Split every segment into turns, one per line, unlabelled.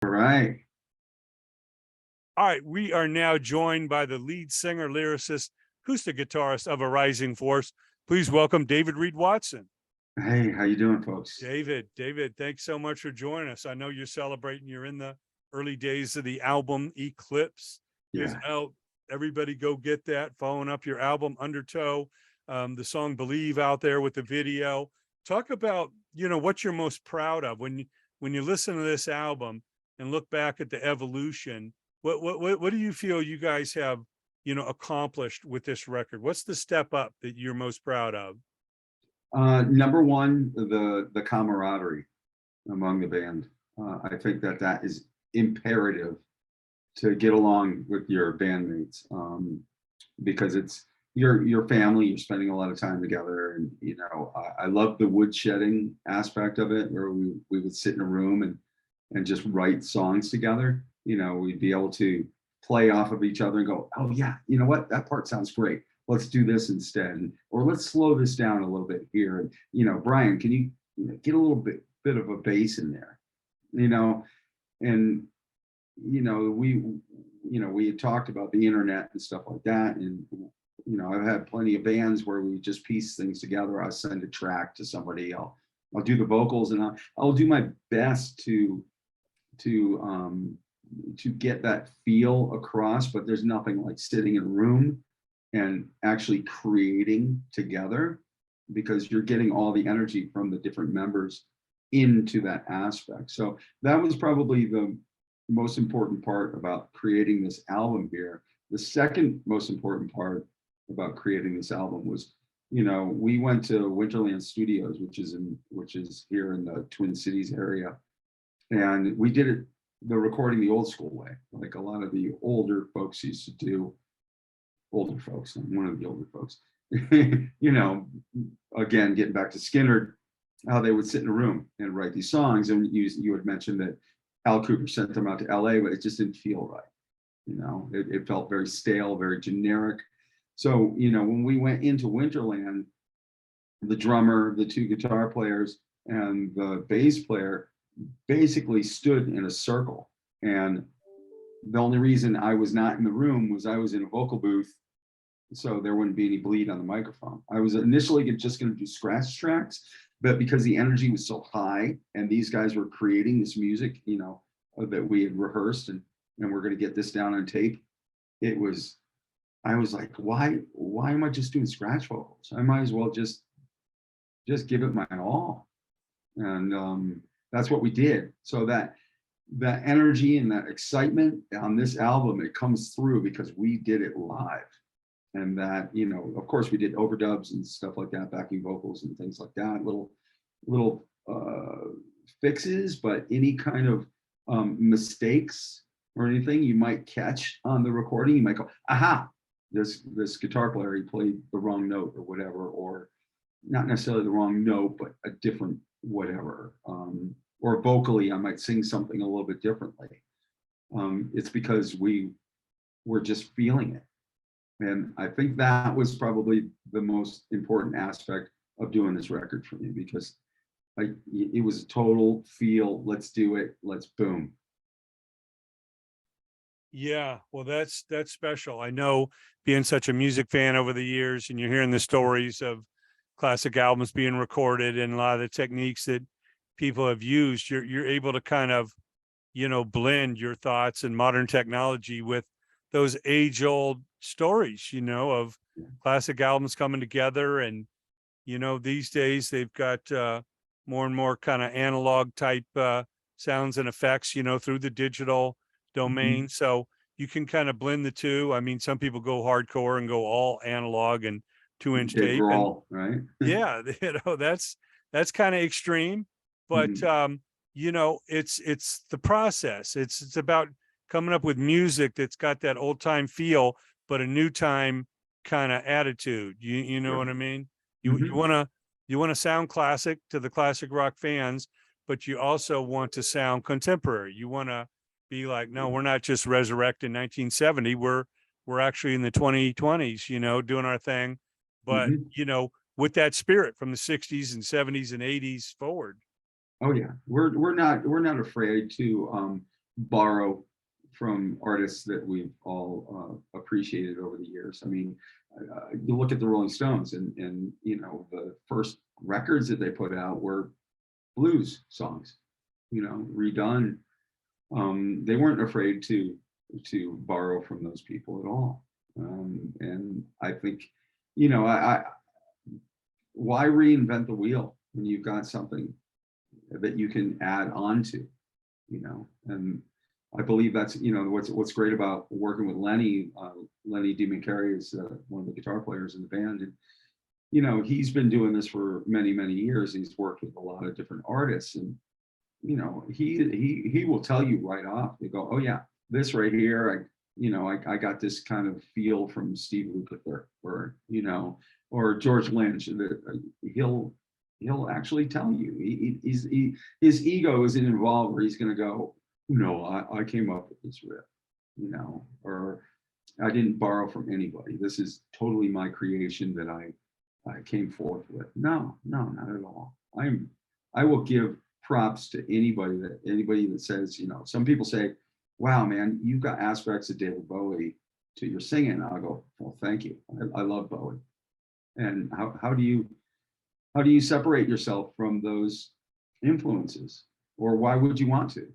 All right.
All right, we are now joined by the lead singer, lyricist, acoustic guitarist of A Rising Force. Please welcome David Reed Watson.
Hey, how you doing, folks?
David, thanks so much for joining us. I know you're celebrating. You're in the early days of the album Eclipse is
Yeah.
out. Everybody go get that. Following up your album Undertow, the song Believe out there with the video. Talk about, what you're most proud of when you listen to this album and look back at the evolution. What do you feel you guys have, accomplished with this record? What's the step up that you're most proud of?
Number one, the camaraderie among the band. I think that is imperative to get along with your bandmates, because it's your family. You're spending a lot of time together, and I love the woodshedding aspect of it, where we would sit in a room and just write songs together. We'd be able to play off of each other and go, oh yeah, you know what, that part sounds great. Let's do this instead, or let's slow this down a little bit here. And Brian, can you, get a little bit of a bass in there, and we had talked about the internet and stuff like that, and I've had plenty of bands where we just piece things together. I'll send a track to somebody, I'll do the vocals, and I'll do my best to get that feel across, but there's nothing like sitting in a room and actually creating together, because you're getting all the energy from the different members into that aspect. So that was probably the most important part about creating this album here. The second most important part about creating this album was, we went to Winterland Studios, which is here in the Twin Cities area, and we did the recording the old school way, like a lot of the older folks used to do. Older folks, I'm one of the older folks. Again, getting back to Skinner, how they would sit in a room and write these songs. And you had mentioned that Al Cooper sent them out to LA, but it just didn't feel right. It felt very stale, very generic. So, when we went into Winterland, the drummer, the two guitar players, and the bass player basically stood in a circle. And the only reason I was not in the room was I was in a vocal booth, so there wouldn't be any bleed on the microphone. I was initially just going to do scratch tracks, but because the energy was so high and these guys were creating this music, that we had rehearsed, and we're going to get this down on tape, I was like, why am I just doing scratch vocals? I might as well just give it my all. And that's what we did. So that energy and that excitement on this album, it comes through because we did it live. And that, of course we did overdubs and stuff like that, backing vocals and things like that, little fixes, but any kind of mistakes or anything you might catch on the recording, you might go, aha, this guitar player, he played the wrong note or whatever, or not necessarily the wrong note, but a different whatever. Or vocally, I might sing something a little bit differently. It's because we were just feeling it. And I think that was probably the most important aspect of doing this record for me, because it was a total feel, let's do it, let's boom.
Yeah, well, that's special. I know, being such a music fan over the years, and you're hearing the stories of classic albums being recorded and a lot of the techniques that people have used, you're able to kind of, blend your thoughts and modern technology with those age-old stories, of classic albums coming together. And these days they've got more and more kind of analog type sounds and effects, through the digital domain.
Mm-hmm.
So you can kind of blend the two. I mean, some people go hardcore and go all analog and 2-inch tape, and
right?
yeah, that's kind of extreme, but it's the process. It's about coming up with music that's got that old time feel, but a new time kind of attitude. You know what I mean? You want to sound classic to the classic rock fans, but you also want to sound contemporary. You want to be like, no, we're not just resurrecting 1970. We're actually in the 2020s, doing our thing, but with that spirit from the 60s and 70s and 80s forward.
Oh yeah, we're not afraid to borrow from artists that we've all appreciated over the years. I mean, you look at the Rolling Stones, and you know, the first records that they put out were blues songs, you know, redone. They weren't afraid to borrow from those people at all. And I think, you know, why reinvent the wheel when you've got something that you can add on to, you know? And I believe that's, you know, what's great about working with Lenny. Lenny DiMichele is one of the guitar players in the band, and you know, he's been doing this for many, many years. He's worked with a lot of different artists, and you know, he will tell you right off. They go, oh yeah, this right here, I got this kind of feel from Steve Lukather, or you know, or George Lynch. He'll actually tell you. His ego isn't involved where he's going to go, no, I came up with this riff, you know, or I didn't borrow from anybody. This is totally my creation that I came forth with. No, not at all. I will give props to anybody that says, you know, some people say, wow, man, you've got aspects of David Bowie to your singing. I'll go, well, thank you. I love Bowie. And how do you separate yourself from those influences, or why would you want to?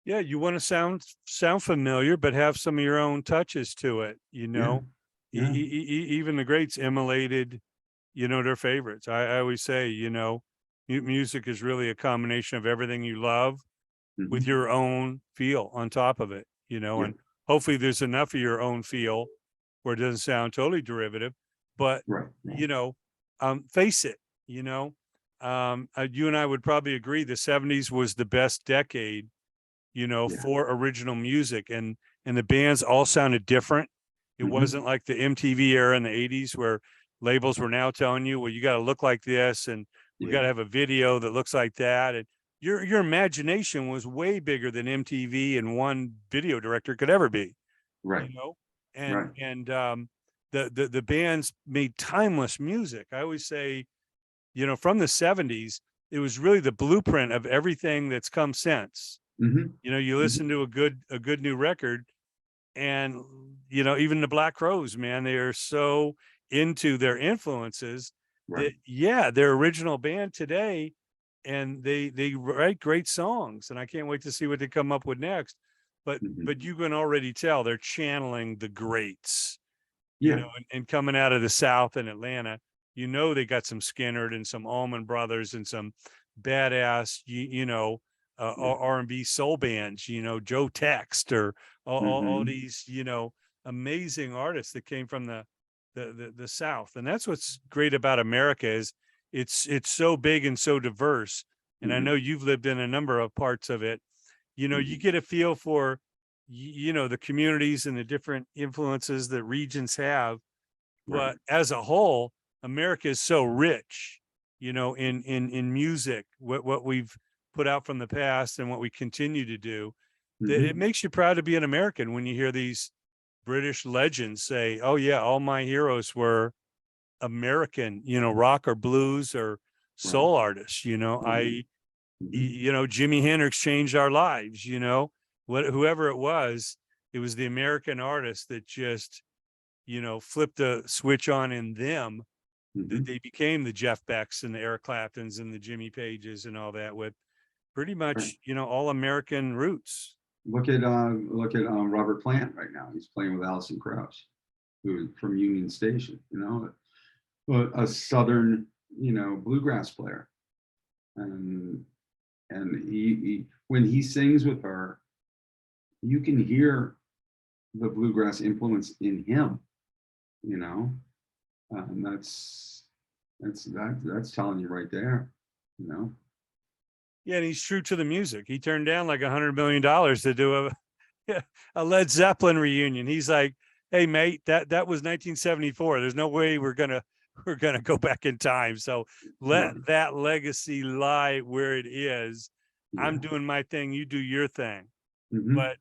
Yeah, you want to sound familiar, but have some of your own touches to it, you know.
Yeah.
Even the greats emulated, you know, their favorites. I always say, you know, music is really a combination of everything you love with your own feel on top of it, you know.
Yeah.
And hopefully there's enough of your own feel where it doesn't sound totally derivative, but
Right.
you know, face it, you know, you and I would probably agree the 70s was the best decade, you know,
Yeah.
for original music, and the bands all sounded different. It wasn't like the MTV era in the 80s where labels were now telling you, well, you got to look like this, and we got to have a video that looks like that. And your imagination was way bigger than MTV and one video director could ever be.
Right.
You know,
Right.
and the bands made timeless music. I always say, you know, from the 70s, it was really the blueprint of everything that's come since. You know, you listen to a good new record, and you know, even the Black Crowes, man, they are so into their influences that yeah, their original band today, and they write great songs, and I can't wait to see what they come up with next. But you can already tell they're channeling the greats, you know, and coming out of the South and Atlanta, you know, they got some Skinnerd and some Allman Brothers and some badass, you know, R&B soul bands, you know, Joe Text, or all these, you know, amazing artists that came from the South. And that's what's great about America is it's so big and so diverse. And I know you've lived in a number of parts of it. You know, you get a feel for, you know, the communities and the different influences that regions have. But as a whole, America is so rich, you know, in music, what we've put out from the past and what we continue to do, that it makes you proud to be an American when you hear these British legends say, oh yeah, all my heroes were American, you know, rock or blues or soul artists, you know. You know, Jimi Hendrix changed our lives, you know, whoever it was the American artist that just, you know, flipped the switch on in them, that they became the Jeff Becks and the Eric Claptons and the Jimmy Pages and all that, with pretty much, you know, all American roots.
Look at Robert Plant right now. He's playing with Alison Krauss, who from Union Station, you know, a Southern, you know, bluegrass player. And he when he sings with her, you can hear the bluegrass influence in him, you know. That's telling you right there, you know.
Yeah, and he's true to the music. He turned down like $100 million to do a Led Zeppelin reunion. He's like, hey mate, that was 1974. There's no way we're gonna go back in time. So let that legacy lie where it is. I'm doing my thing, you do your thing. But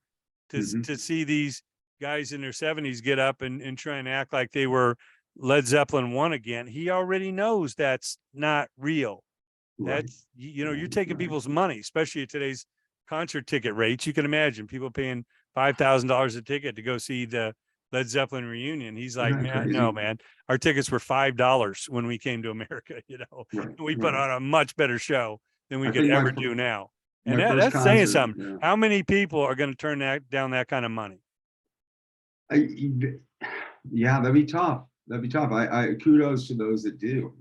to see these guys in their 70s get up and try and act like they were Led Zeppelin 1 again, he already knows that's not real. That's, you know, you're taking people's money, especially at today's concert ticket rates, you can imagine people paying $5,000 a ticket to go see the Led Zeppelin reunion. He's like,
Isn't that
man,
crazy?
no, man, our tickets were $5 when we came to America,
Right,
we put
right.
on a much better show than we
I
could
think
ever do now. And
my first
that's saying
concert,
something.
yeah.
How many people are going to turn down that kind of money?
Yeah, that'd be tough. That'd be tough. I kudos to those that do.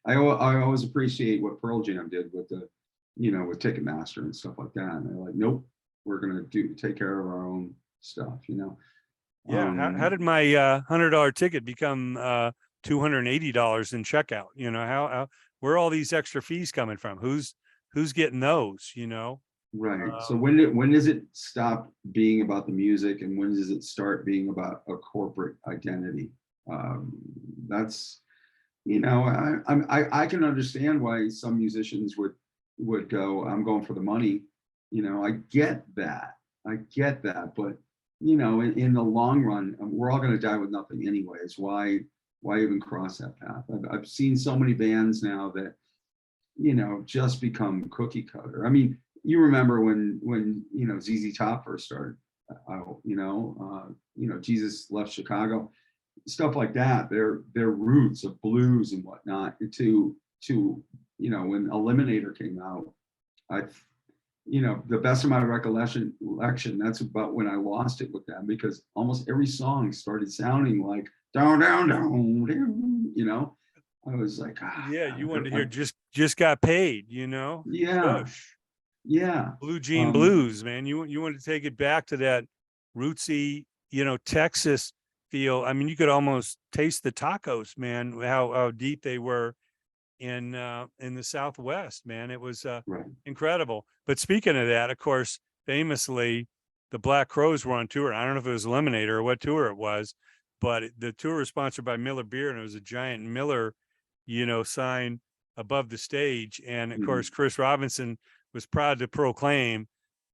I always appreciate what Pearl Jam did with the, with Ticketmaster and stuff like that. And they're like, nope, we're gonna take care of our own stuff.
Yeah. How did my $100 ticket become $280 in checkout? Where are all these extra fees coming from? Who's getting those?
Right. So when does it stop being about the music, and when does it start being about a corporate identity? That's I can understand why some musicians would go, I'm going for the money. I get that. But in the long run, we're all going to die with nothing anyways. Why even cross that path? I've seen so many bands now that just become cookie cutter. I mean, you remember when ZZ Top first started out, Jesus Left Chicago, stuff like that. Their roots of blues and whatnot to when Eliminator came out, the best of my recollection, that's about when I lost it with them, because almost every song started sounding like down, down, down, down, I was like,
yeah, you wanted to hear just got paid,
yeah,
Push.
yeah.
Blue Jean Blues, man. You wanted to take it back to that rootsy, Texas feel. I mean, you could almost taste the tacos, man, how deep they were in the Southwest, man. It was
Right.
incredible. But speaking of that, of course, famously, the Black Crowes were on tour. I don't know if it was Eliminator or what tour it was, but the tour was sponsored by Miller Beer, and it was a giant Miller, sign above the stage. And of course, Chris Robinson was proud to proclaim,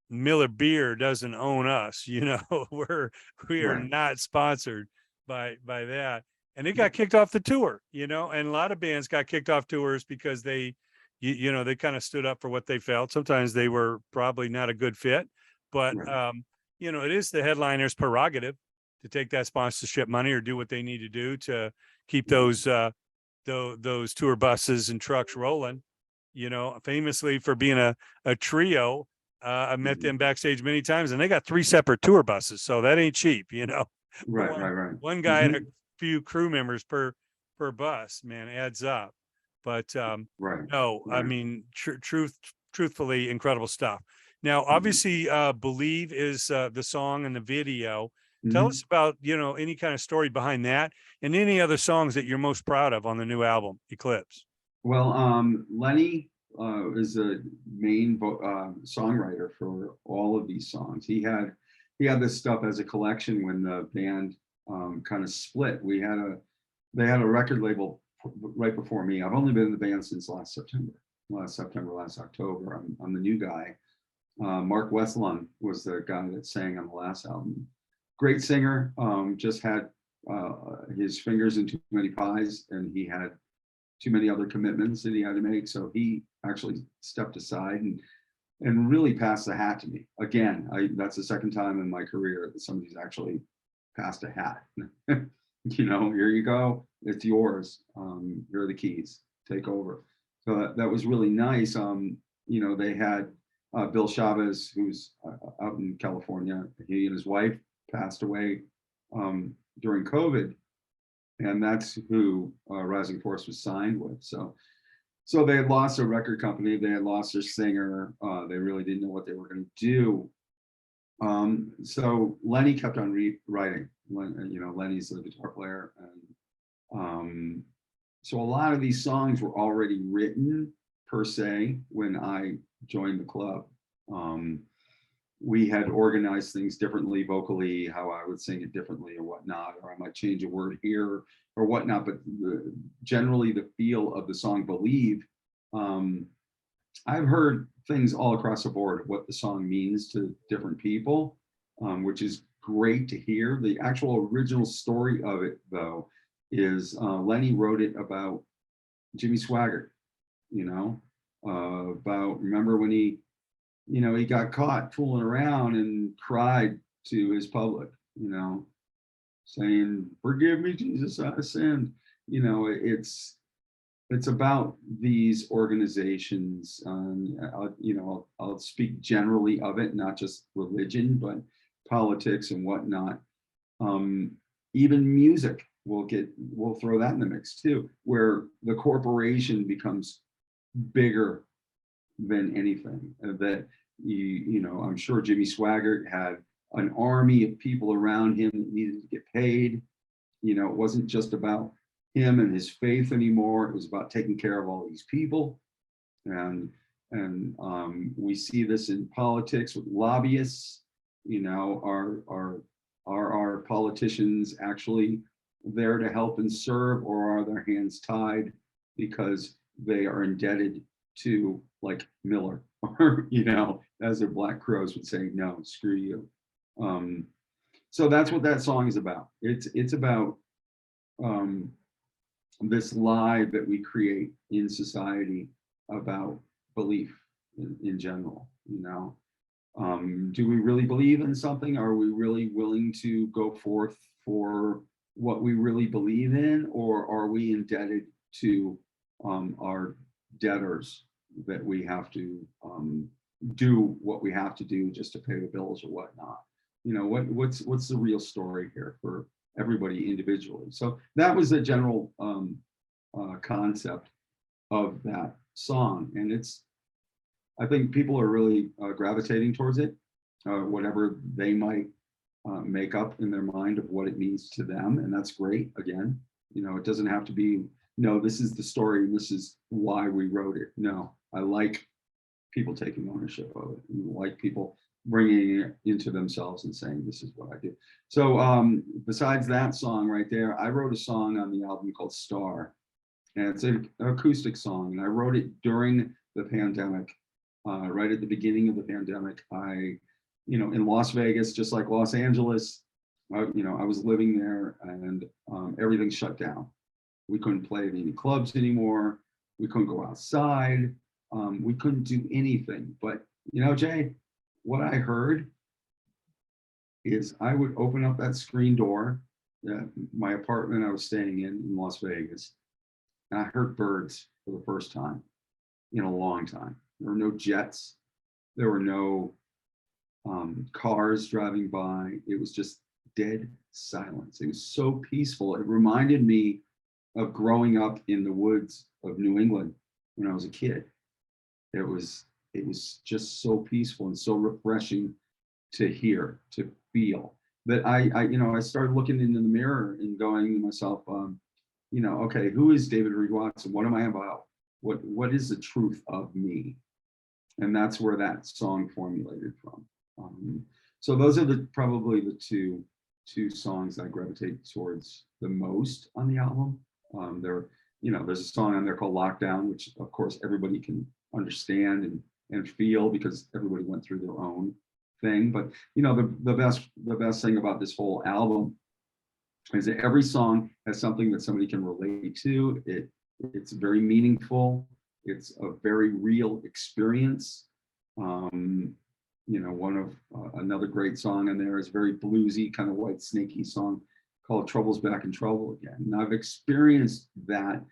Miller Beer doesn't own us. We are
Right.
not sponsored by that. And it got kicked off the tour, and a lot of bands got kicked off tours because they kind of stood up for what they felt. Sometimes they were probably not a good fit, but
Right.
it is the headliner's prerogative to take that sponsorship money or do what they need to do to keep those tour buses and trucks rolling. Famously for being a trio. I met them backstage many times, and they got 3 separate tour buses, so that ain't cheap.
Right.
One guy and a few crew members per bus, man, adds up. But
Right.
no, I
Right.
mean, truthfully, incredible stuff. Now, obviously, Believe is the song and the video. Tell us about, any kind of story behind that, and any other songs that you're most proud of on the new album, Eclipse.
Well, Lenny is the main songwriter for all of these songs. He had this stuff as a collection when the band kind of split. They had a record label right before me. I've only been in the band since last October. I'm the new guy. Mark Westlund was the guy that sang on the last album. Great singer. Just had his fingers in too many pies, and he had too many other commitments that he had to make. So he actually stepped aside and really passed the hat to me. Again, that's the second time in my career that somebody's actually passed a hat. Here you go. It's yours. Here are the keys. Take over. So that was really nice. They had Bill Chavez, who's out in California. He and his wife passed away during COVID. And that's who Rising Force was signed with. So they had lost a record company. They had lost their singer. They really didn't know what they were going to do. So Lenny kept on writing. Lenny's the guitar player, and so a lot of these songs were already written per se when I joined the club. We had organized things differently vocally, how I would sing it differently or whatnot, or I might change a word here or whatnot. But generally, the feel of the song "Believe," I've heard things all across the board of what the song means to different people, which is great to hear. The actual original story of it, though, is Lenny wrote it about Jimmy Swaggart. About, remember when he he got caught fooling around and cried to his public, saying, "Forgive me, Jesus, I sinned." It's about these organizations. I'll speak generally of it, not just religion, but politics and whatnot. Even music, we'll throw that in the mix too, where the corporation becomes bigger than anything. I'm sure Jimmy Swaggart had an army of people around him that needed to get paid. It wasn't just about him and his faith anymore. It was about taking care of all these people. And we see this in politics with lobbyists. Are our politicians actually there to help and serve, or are their hands tied because they are indebted to, like, Miller, or as their Black Crows would say, no, screw you. So that's what that song is about. It's about this lie that we create in society about belief in general. Do we really believe in something? Are we really willing to go forth for what we really believe in, or are we indebted to our debtors, that we have to do what we have to do just to pay the bills or whatnot? What's the real story here for everybody individually? So that was the general concept of that song, and I think people are really gravitating towards it, whatever they might make up in their mind of what it means to them, and that's great. Again, it doesn't have to be, no, this is the story and this is why we wrote it. No, I like people taking ownership of it, and like people bringing it into themselves and saying, this is what I do. So besides that song right there, I wrote a song on the album called Star, and it's an acoustic song, and I wrote it during the pandemic, right at the beginning of the pandemic. In Las Vegas, just like Los Angeles, I was living there, and everything shut down. We couldn't play at any clubs anymore. We couldn't go outside. We couldn't do anything. But, Jay, what I heard is I would open up that screen door, my apartment I was staying in Las Vegas, and I heard birds for the first time in a long time. There were no jets. There were no cars driving by. It was just dead silence. It was so peaceful. It reminded me of growing up in the woods of New England when I was a kid. It was just so peaceful and so refreshing to hear, to feel, that I started looking into the mirror and going to myself, okay, who is David Reed Watson? What am I about? What is the truth of me? And that's where that song formulated from. So those are probably the two songs I gravitate towards the most on the album. There's a song on there called Lockdown, which of course everybody can understand and feel, because everybody went through their own thing. But the best thing about this whole album is that every song has something that somebody can relate to. It's very meaningful. It's a very real experience. Another great song in there is a very bluesy, kind of White Snakey song called Trouble's Back in Trouble Again. And I've experienced that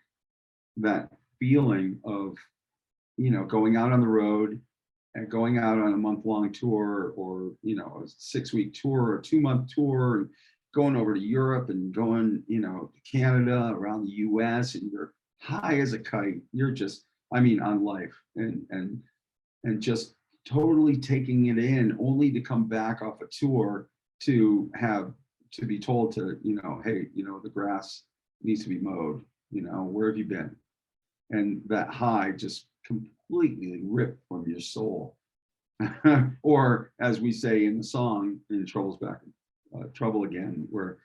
feeling of, going out on the road and going out on a month-long tour, or, a 6-week tour or a 2-month tour, and going over to Europe and going, to Canada, around the US, and you're high as a kite. You're just, on life, and just totally taking it in, only to come back off a tour to be told to, hey, the grass needs to be mowed. Where have you been? And that high just completely ripped from your soul. Or as we say in the song, in Trouble Again, where,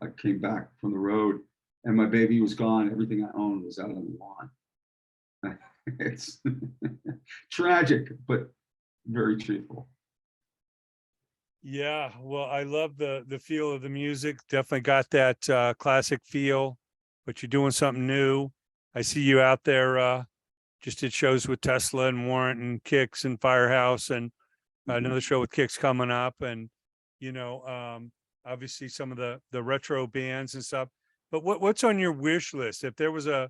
I came back from the road and my baby was gone. Everything I owned was out on the lawn. It's tragic, but very truthful.
Yeah, well, I love the feel of the music. Definitely got that classic feel, but you're doing something new. I see you out there just did shows with Tesla and Warrant and Kicks and Firehouse, and another show with Kicks coming up, and obviously some of the retro bands and stuff. But what's on your wish list? If there was a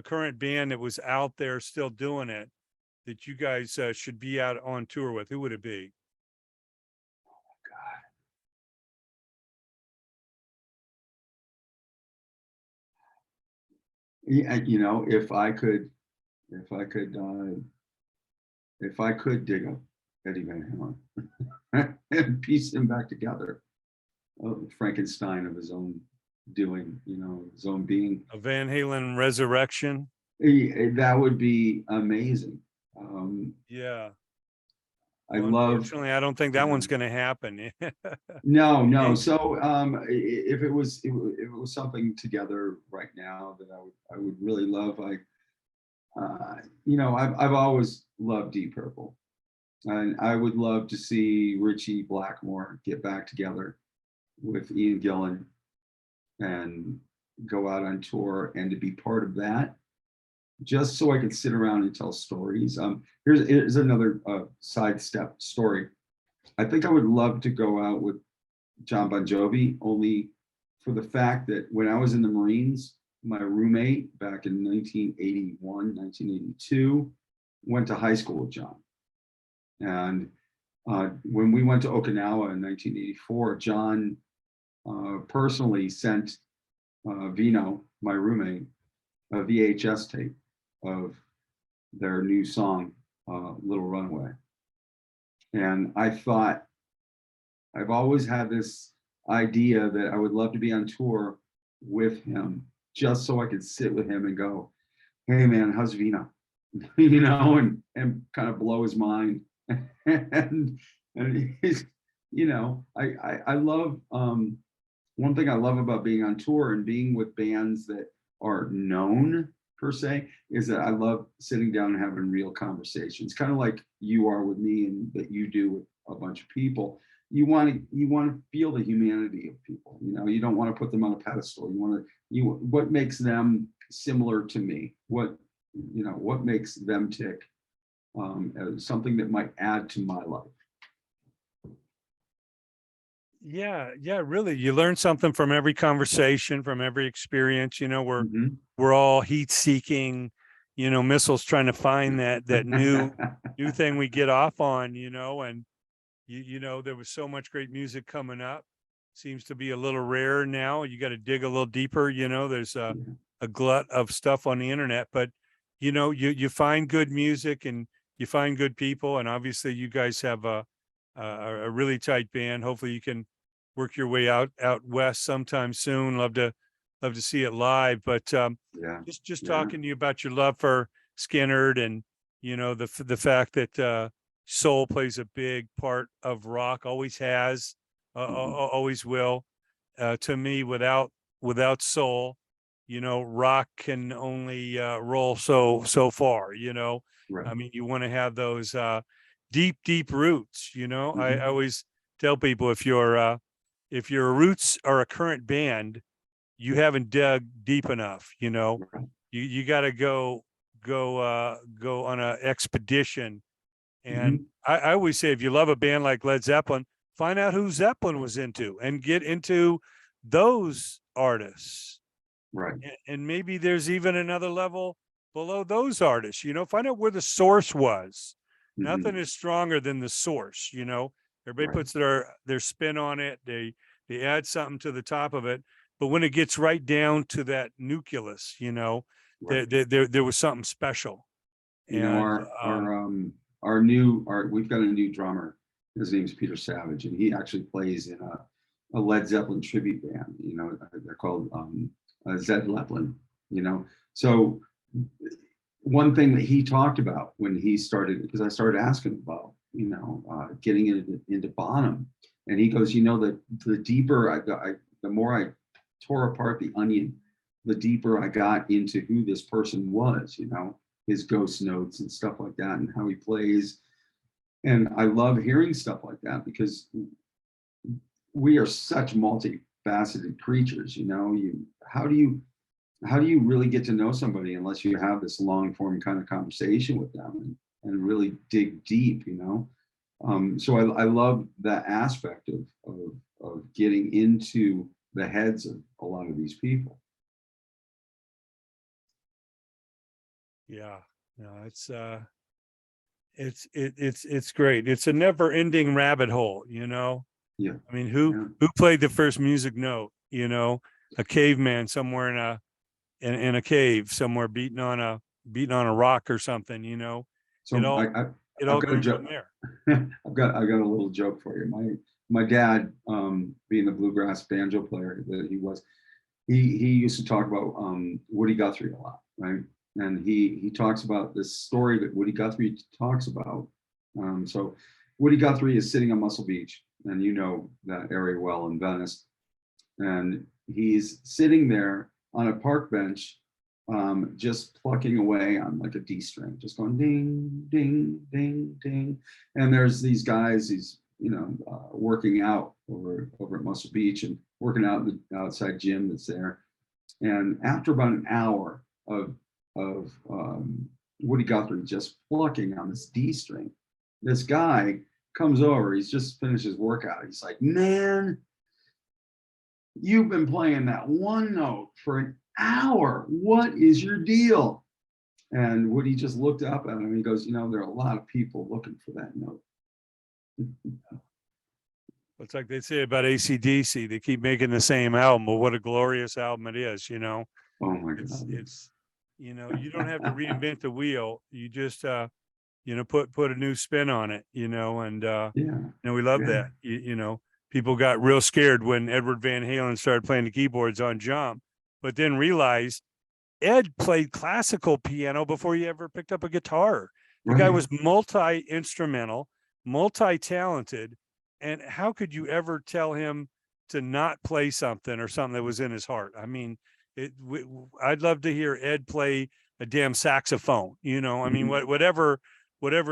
current band that was out there still doing it, that you guys should be out on tour with, who would it be?
Yeah, if I could dig up Eddie Van Halen and piece him back together, Frankenstein of his own doing, his own being,
A Van Halen resurrection?
that would be amazing.
Yeah.
I
Well,
love.
unfortunately, I don't think that one's going to happen.
No. So if it was something together right now that I would really love, I've always loved Deep Purple, and I would love to see Richie Blackmore get back together with Ian Gillan and go out on tour, and to be part of that, just so I could sit around and tell stories. Here's another sidestep story. I think I would love to go out with John Bon Jovi, only for the fact that when I was in the Marines, my roommate back in 1981, 1982, went to high school with John. And when we went to Okinawa in 1984, John personally sent Vino, my roommate, a VHS tape of their new song, Little Runaway. And I thought, I've always had this idea that I would love to be on tour with him, just so I could sit with him and go, hey man, how's Vino? And kind of blow his mind. and he's, I love, one thing I love about being on tour and being with bands that are known per se, is that I love sitting down and having real conversations, kind of like you are with me and that you do with a bunch of people. You want to feel the humanity of people. You don't want to put them on a pedestal. What makes them similar to me? What makes them tick? As something that might add to my life.
Yeah, really. You learn something from every conversation, from every experience.
Mhm.
We're all heat-seeking, missiles trying to find that new thing we get off on, and there was so much great music coming up. Seems to be a little rare now. You got to dig a little deeper. There's a glut of stuff on the internet, but you find good music and you find good people, and obviously you guys have a really tight band. Hopefully you can work your way out west sometime soon. Love to see it live. But just talking to you about your love for Skynyrd, and the fact that soul plays a big part of rock, always has, always will. To me, without soul, rock can only roll so far.
Right.
I mean, you want to have those deep roots. I always tell people, if your roots are a current band, you haven't dug deep enough.
Right.
You got to go on an expedition. And I always say, if you love a band like Led Zeppelin, find out who Zeppelin was into and get into those artists.
Right.
And maybe there's even another level below those artists. Find out where the source was. Nothing is stronger than the source. Everybody puts their spin on it. They add something to the top of it. But when it gets right down to that nucleus, there was something special.
We've got a new drummer. His name's Peter Savage, and he actually plays in a Led Zeppelin tribute band. They're called Zed Zeppelin. So one thing that he talked about when he started, because I started asking about, getting into Bonham, and he goes, that the deeper the more I tore apart the onion, the deeper I got into who this person was, his ghost notes and stuff like that, and how he plays. And I love hearing stuff like that, because we are such multifaceted creatures. How do you how do you really get to know somebody unless you have this long form kind of conversation with them and really dig deep, you know? So I love that aspect of getting into the heads of a lot of these people.
Yeah, no, it's great. It's a never ending rabbit hole, you know?
Yeah,
I mean,
yeah.
who played the first music note, you know? A caveman somewhere in a cave somewhere beating on a rock or something, you know? It
So
all it
I've
all
got a
grew
joke.
from there.
I got a little joke for you. My dad, being the bluegrass banjo player that he was, he used to talk about Woody Guthrie a lot, right? And he talks about this story that Woody Guthrie talks about. So Woody Guthrie is sitting on Muscle Beach, and you know that area well in Venice, and he's sitting there on a park bench, just plucking away on like a D string, just going ding, ding, ding, ding. And there's these guys, these, you know, working out over at Muscle Beach and working out in the outside gym that's there. And after about an hour of Woody Guthrie just plucking on this D string, this guy comes over. He's just finished his workout. He's like, "Man, you've been playing that one note for an hour. What is your deal?" And Woody just looked up at him and he goes, "You know, there are a lot of people looking for that note."
It's like they say about AC/DC, they keep making the same album, but what a glorious album it is, you know?
Oh my God.
It's you know, you don't have to reinvent the wheel. You just you know, put a new spin on it, you know, and
Yeah.
you know, we love
Yeah.
that. You know, people got real scared when Edward Van Halen started playing the keyboards on Jump, but then realized Ed played classical piano before he ever picked up a guitar. The guy
Right.
was multi-instrumental, multi-talented, and how could you ever tell him to not play something or something that was in his heart? I mean, I'd love to hear Ed play a damn saxophone. You know, I mean,
Mhm.
whatever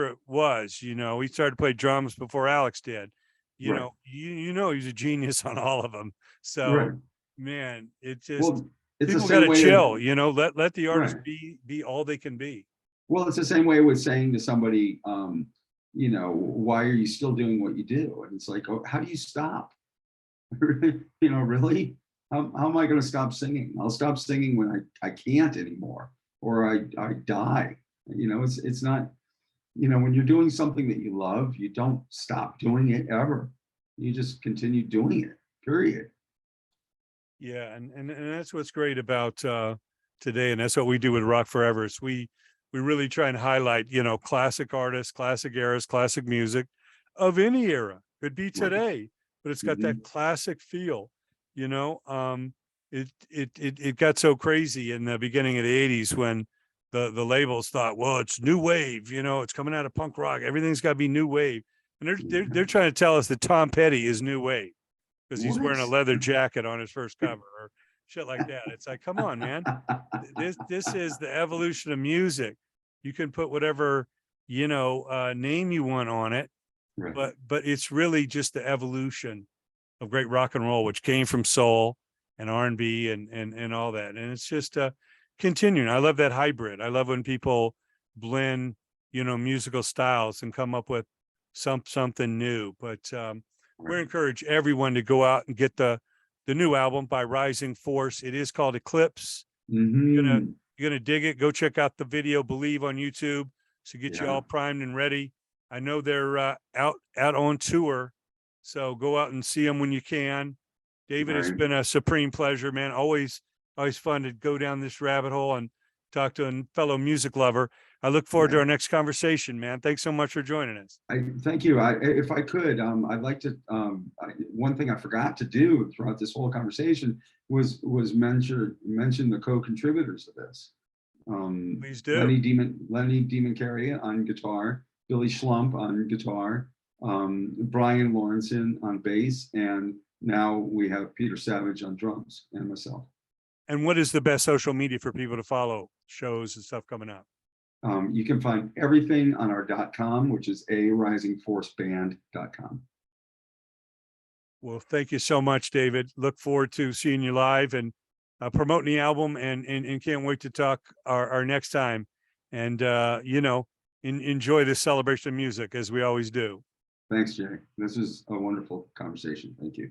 it was. You know, he started to play drums before Alex did. You
Right.
know, you know, he's a genius on all of them. So,
Right.
man, it just
Well, it's the
people got
same
to
way of,
chill, you know, let the artist
right.
be all they can be.
Well, it's the same way with saying to somebody, you know, "Why are you still doing what you do?" And it's like, "Oh, how do you stop?" You know, really? How am I going to stop singing? I'll stop singing when I can't anymore, or I die. You know, it's not, you know, when you're doing something that you love, you don't stop doing it ever. You just continue doing it, period.
Yeah, and that's what's great about today, and that's what we do with Rock Forever. Is we really try and highlight, you know, classic artists, classic eras, classic music of any era. Could be
Right.
today, but it's got that
Hmm.
classic feel, you know. It got so crazy in the beginning of the 80s when the labels thought, well, it's new wave, you know, it's coming out of punk rock, everything's got to be new wave. And they're trying to tell us that Tom Petty is new wave because he's wearing a
What?
leather jacket on his first cover or shit like that. It's like, come on, man. This is the evolution of music. You can put whatever, you know, name you want on it,
Right.
but it's really just the evolution of great rock and roll, which came from soul and R&B and all that. And it's just continuing. I love that hybrid. I love when people blend, you know, musical styles and come up with something new. But we
Right.
encourage everyone to go out and get the new album by Rising Force. It is called Eclipse. You're gonna
Hmm.
you're gonna dig it. Go check out the video Believe on YouTube to get you
Yeah.
all primed and ready. I know they're out on tour, so go out and see them when you can. David, it's
Right.
been a supreme pleasure, man. Always fun to go down this rabbit hole and talk to a fellow music lover. I look forward to
Yeah.
our next conversation, man. Thanks so much for joining us.
I thank you. If I could, I'd like to. One thing I forgot to do throughout this whole conversation was mention the co-contributors of this.
Please do.
Lenny Demon Carey on guitar, Billy Schlump on guitar, Brian Lawrenson on bass, and now we have Peter Savage on drums and myself.
And what is the best social media for people to follow shows and stuff coming up?
You can find everything on our .com, which is arisingforceband.com.
Well, thank you so much, David. Look forward to seeing you live and promoting the album, and can't wait to talk our next time. And you know, enjoy this celebration of music as we always do.
Thanks, Jay. This was a wonderful conversation. Thank you.